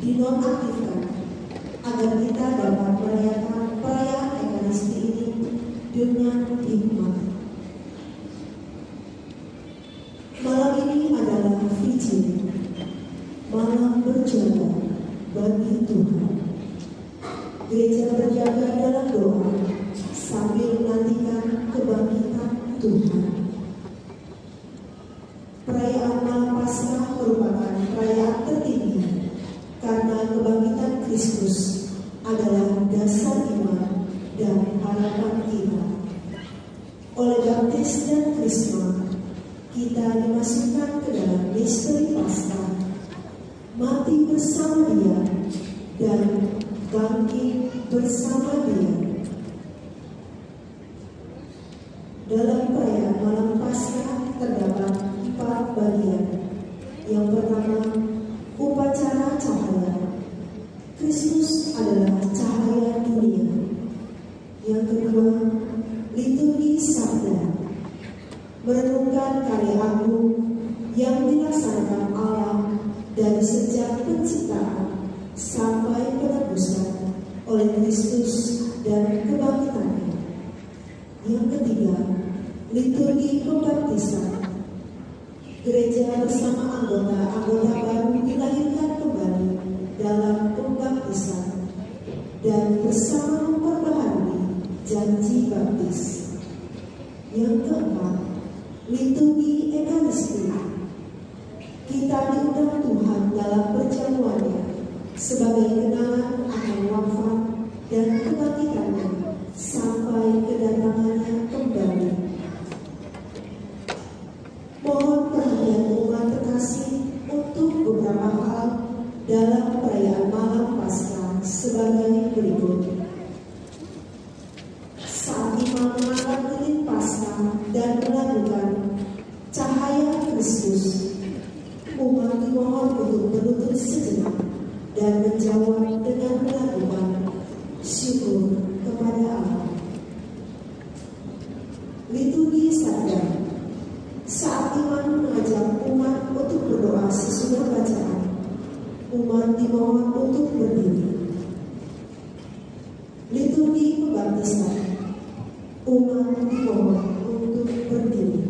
dinonaktifkan agar kita dapat merayakan perayaan Ekaristi ini dengan hikmat. Malam ini adalah Vigil, malam berjaga bagi Tuhan. Gereja berjaga dalam doa sambil menantikan kebangkitan Tuhan. Perayaan malam Paskah merupakan perayaan tertinggi karena kebangkitan Kristus adalah dasar iman dan harapan kita. Oleh baptis dan krisma, kita dimasukkan ke dalam misteri Paskah, mati bersama Dia dan bangkit bersama Dia. Dalam perayaan malam Paskah terdapat 4 bagian. Yang pertama, upacara cahaya. Kristus adalah cahaya dunia. Yang kedua, liturgi sabda, merenungkan karya agung yang dilaksanakan Allah dari sejak penciptaan sampai penebusan oleh Kristus dan kebangkitannya. Yang ketiga, liturgi pembaptisan. Gereja bersama anggota-anggota baru dilahirkan kembali dalam pembaptisan dan bersama memperbaharui janji baptis. Yang keempat, liturgi Ekaristi. Kita diundang Tuhan dalam perjamuannya sebagai kenangan akan wafat dan kebangkitannya sampai kedatangannya kembali. Mohon perhatian umat terkasih untuk beberapa hal dalam perayaan malam Paskah sebagai berikut. Saat imam mengangkat lilin Paskah dan melakukan cahaya Kristus, umat dimohon untuk berlutut sejenak dan menjawab dengan melakukan syukur kepada Allah. Liturgi sabda. Saat imam mengajak umat untuk berdoa sesudah bacaan, umat dimohon untuk berdiri. Liturgi pembaptisan. Umat dimohon untuk berdiri.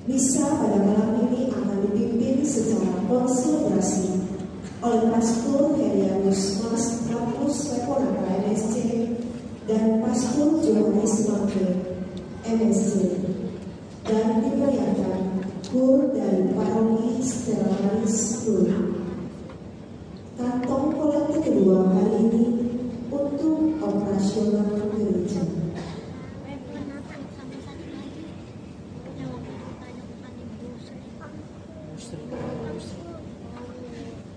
Misa pada malam ini akan dipimpin secara konsekrasi oleh Pastor Herianus Mas Kampus Leponaka MSC dan Pastor Johannes Mangke MSC, dan dibayarkan kur dari Paroki Stellaris Pura. Kantong kolektif kedua hari ini untuk operasional gereja.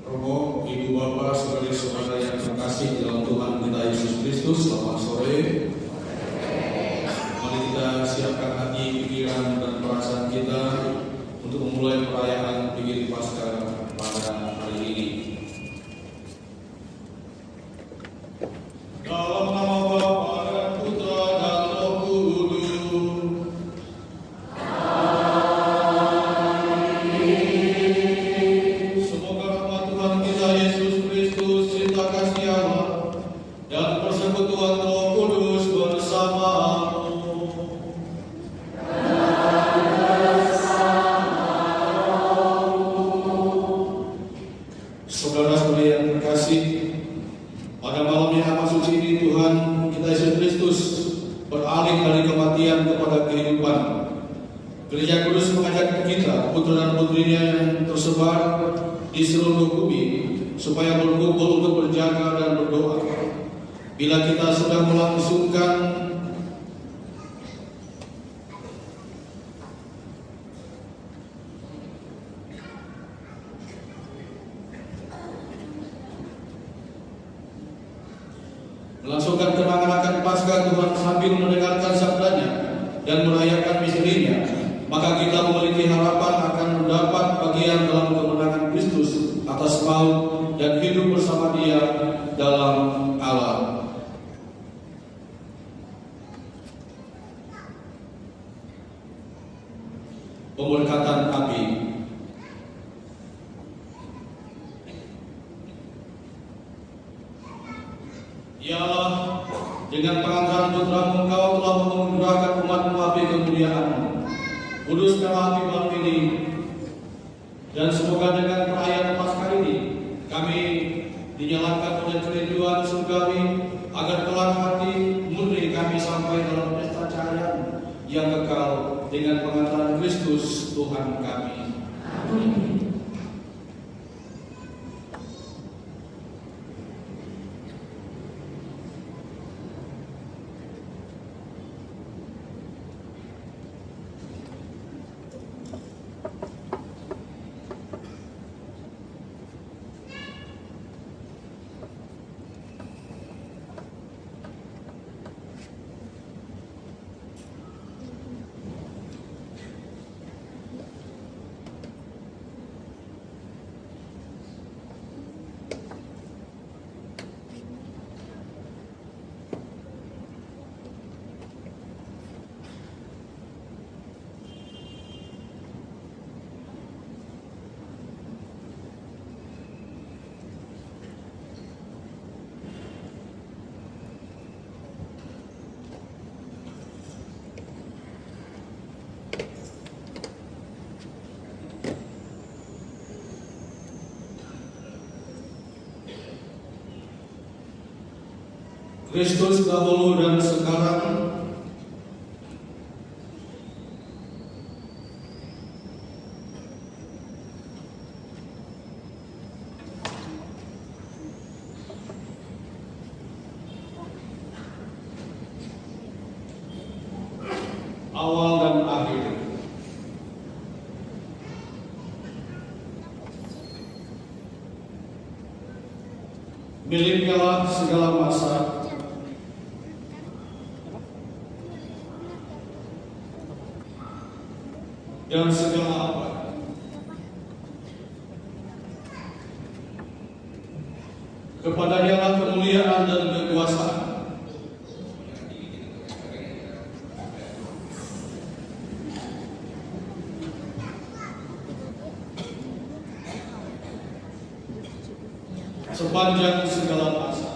Romo, Ibu Bapak, saudara-saudara yang terkasih dalam Tuhan kita Yesus Kristus, selamat sore. Mari kita siapkan hati, pikiran, dan perasaan kita untuk memulai perayaan Vigil Paskah pada hari ini. Dalam nama Bapa dan Putra dan Roh Kudus. Semoga rahmat Tuhan kita Yesus Kristus, cinta kasih Allah, dan persekutuan Roh Kudus bersamamu. Saudara-saudari yang terkasih, pada malam yang amat suci ini Tuhan kita Yesus Kristus beralih dari kematian kepada kehidupan. Gereja Kudus mengajak kita, putra dan putrinya yang tersebar di seluruh bumi, supaya berkumpul untuk berjaga dan berdoa. Bila kita sudah melangsungkan kenangan akan Paskah Tuhan sambil mendengarkan sabdanya dan merayakan misterinya, maka kita memiliki harapan akan mendapat bagian dalam kemenangan Kristus atas maut dan hidup bersama Dia dalam Allah. Pemberkatan api. Ya Allah, dengan pengantaran putra-Mu Engkau telah menganugerahkan umat-Mu api kemuliaan-Mu. Kuduskanlah api malam ini, dan semoga dengan perayaan Paskah ini kami dinyalakan oleh kerinduan surgawi, agar kelak hati murni kami sampai dalam pesta cahaya yang kekal dengan pengantaran Kristus Tuhan kami. Amin. Kristus dahulu dan sekarang, awal dan akhir. Miliknya lah segala masa, dan segala abad. Kepadanya lah kemuliaan dan kekuasaan, sepanjang segala masa.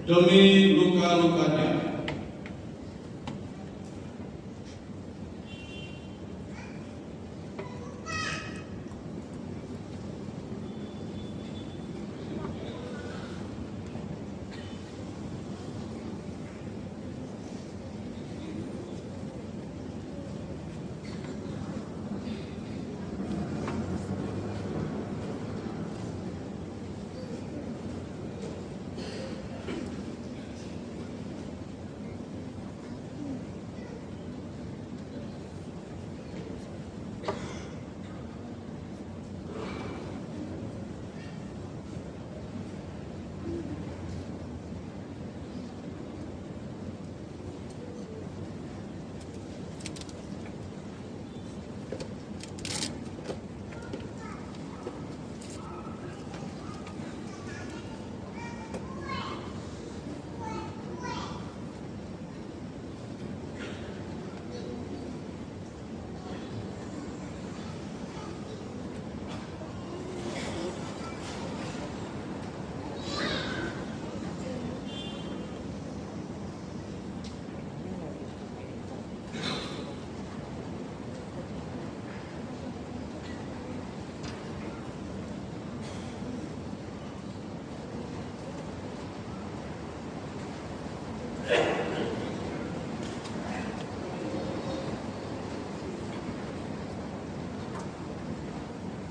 Demi luka-lukanya,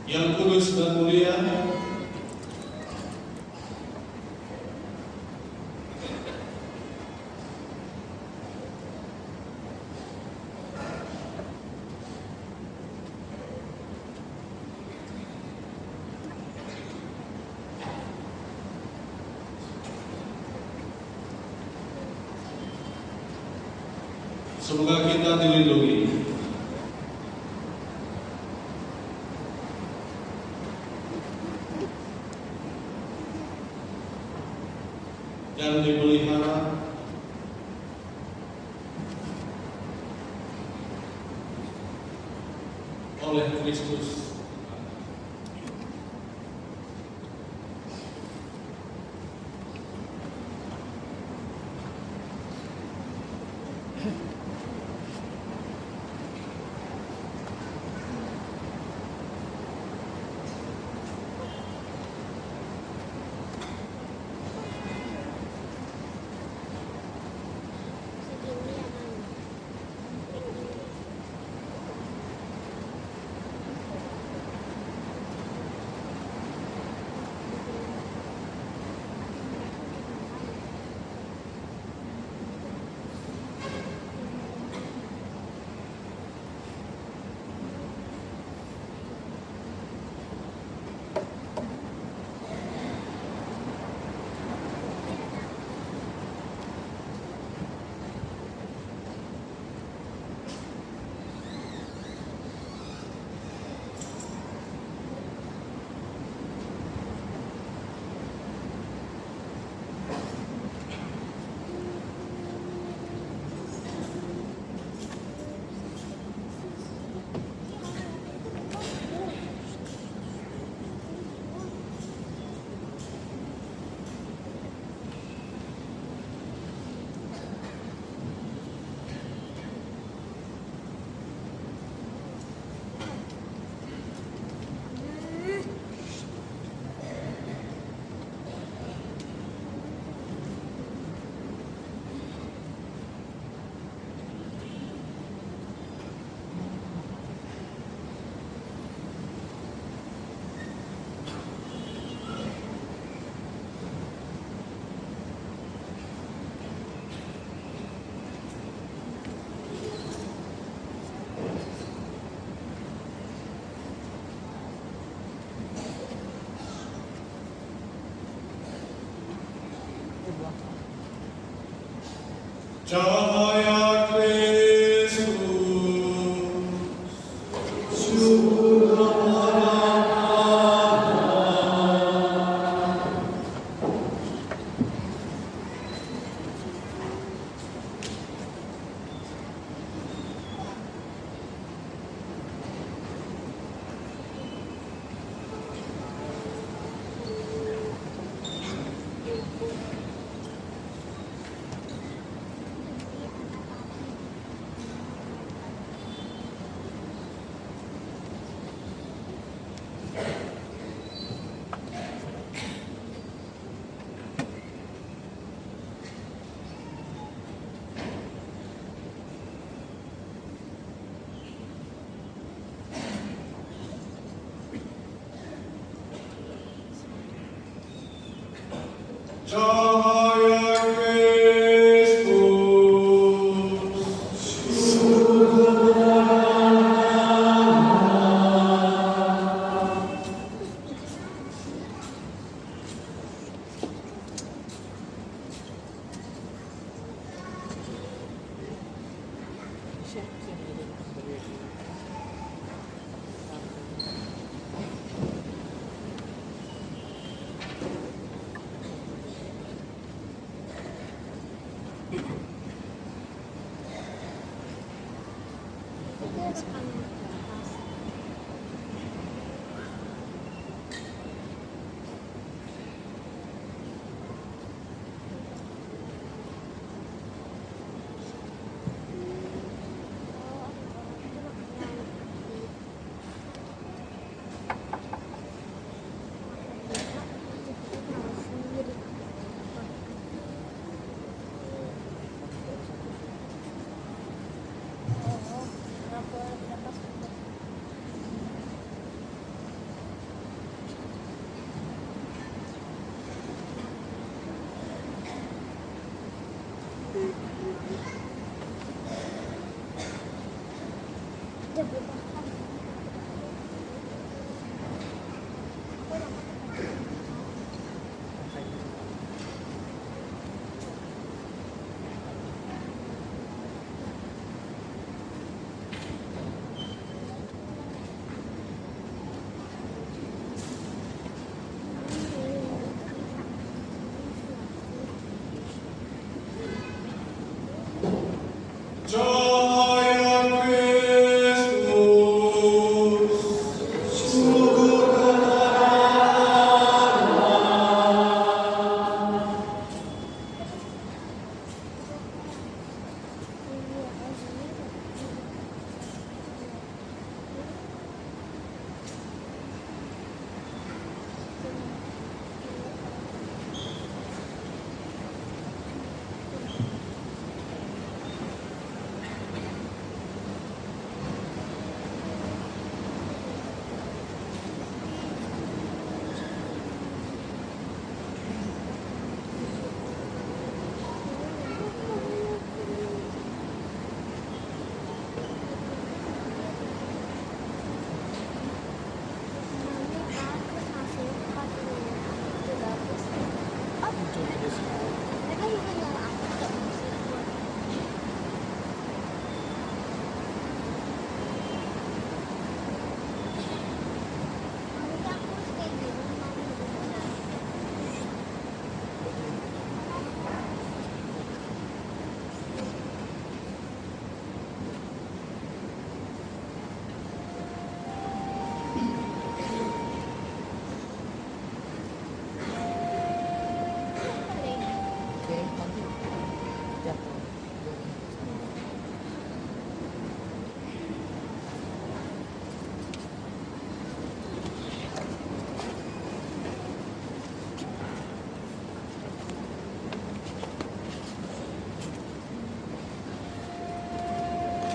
yang kudus dan mulia, semoga kita dilindungi dan dipelihara oleh Kristus.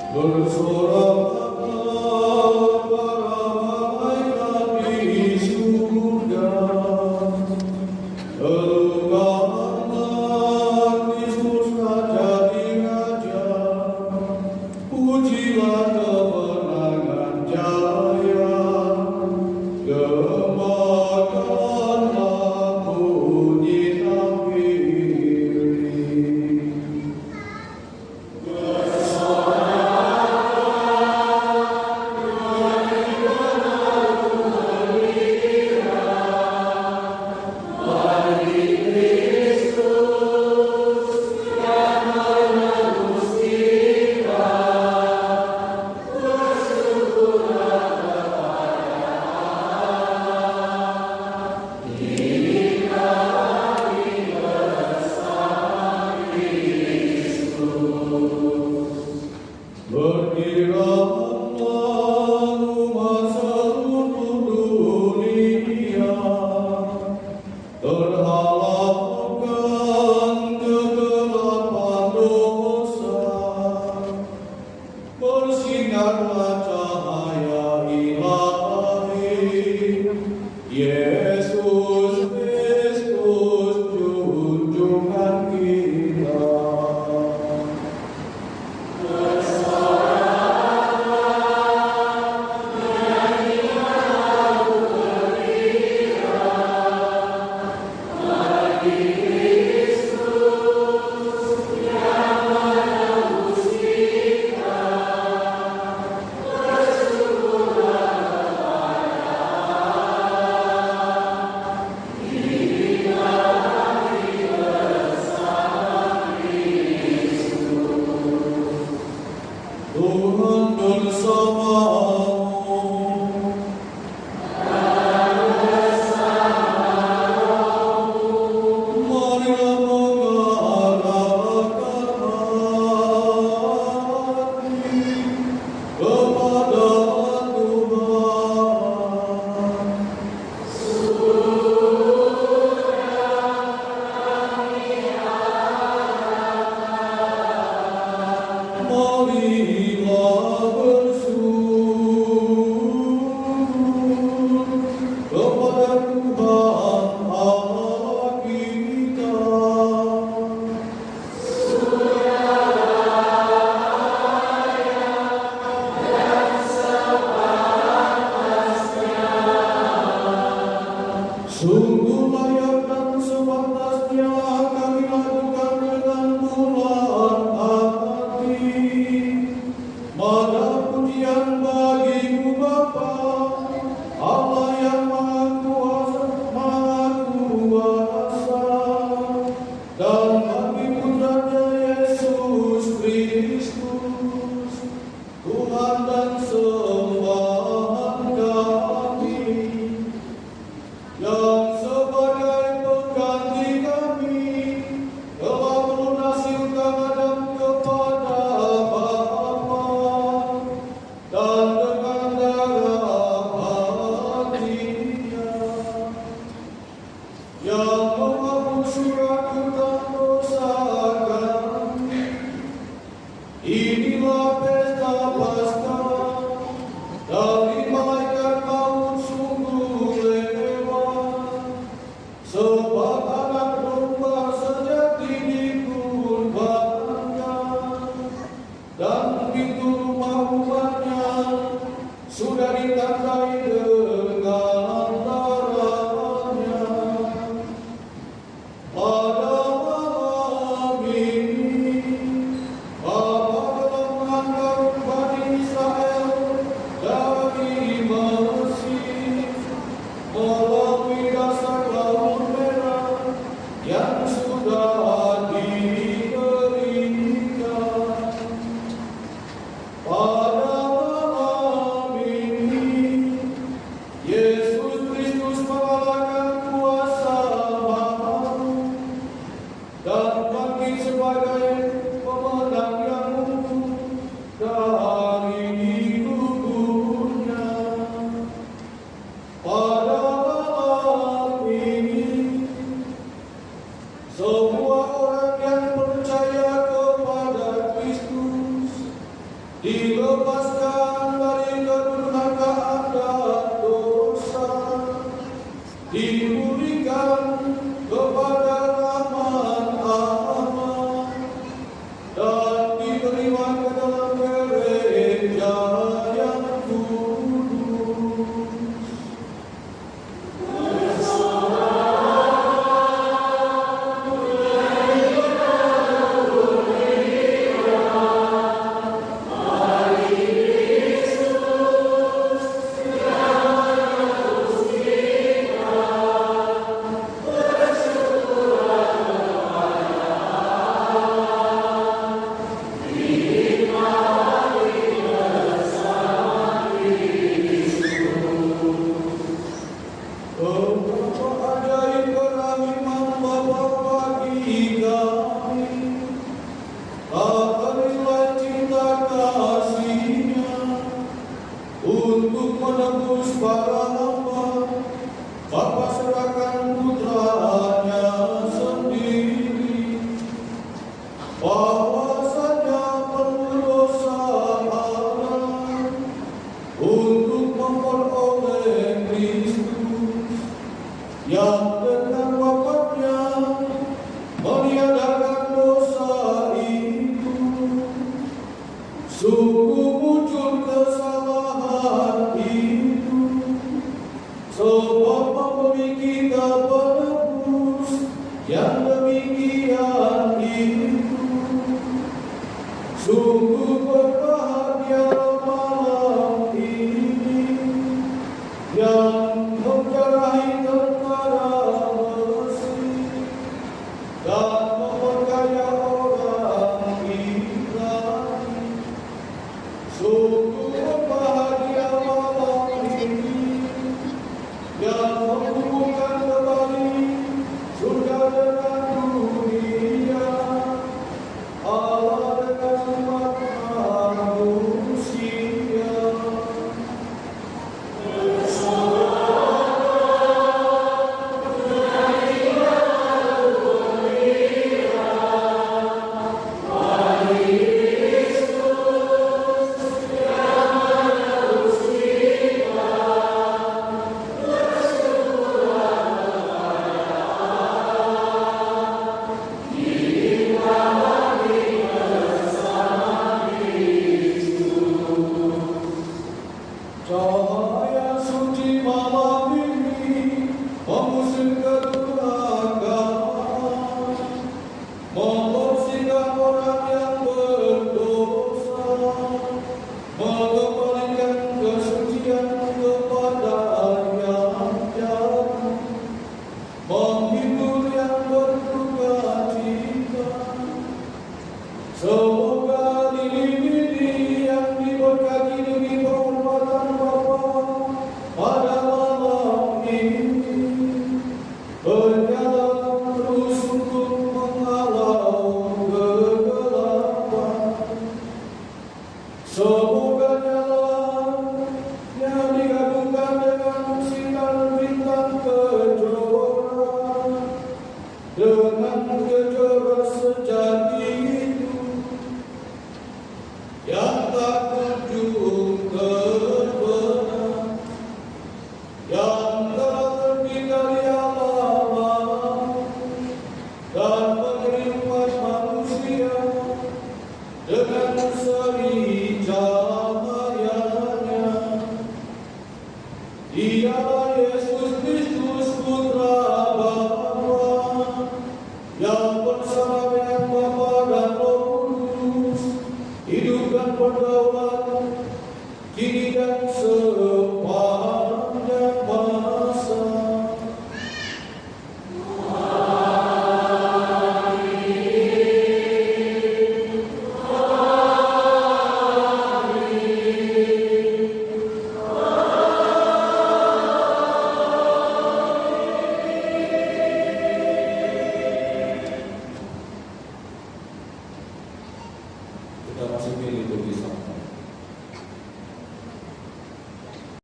Bersorak para malaikat di surga, Elukanlah Kristus Raja di Raja, pujilah kemenangan jaya, gemakanlah bunyi tambiri. untuk menebus para hamba, Bapa serahkan putranya sendiri, bahwasanya penuh dosa anak untuk memperoleh Kristus yang dengan wafatnya meniadakan dosa itu. Sungguh muncul kesalahan itu, sebab memberi kita penebus yang demikian itu. Sungguh berbahagia malam ini yang menjarahi tentara besi dan memperkaya orang Ibrani. Sungguh berbahagia malam ini yang menghubungkan kembali surga dengan dunia, Allah dengan umat manusia. Cahaya suci malam ini mengusir kedurhakaan, membersihkan orang yang berdosa, mengembalikan kesucian kepada yang jatuh, menghibur yang berduka cita. Semoga diri-diri yang diberkati demi penghormatan Bapa pada malam ini berjalan terus untuk menghalau kegelapan. Semoga jalan yang digabungkan dengan sinar bintang kejora, dengan kejora sejati yang tak kunjung terbenam, yang telah terbit dari Allah dan menjadi umat manusia dengan seri cahayanya. Dialah Yesus Kristus Putra Bapa, yang bersama dengan Bapa dan Roh Kudus hidup dan berdaulat kini dan selamanya.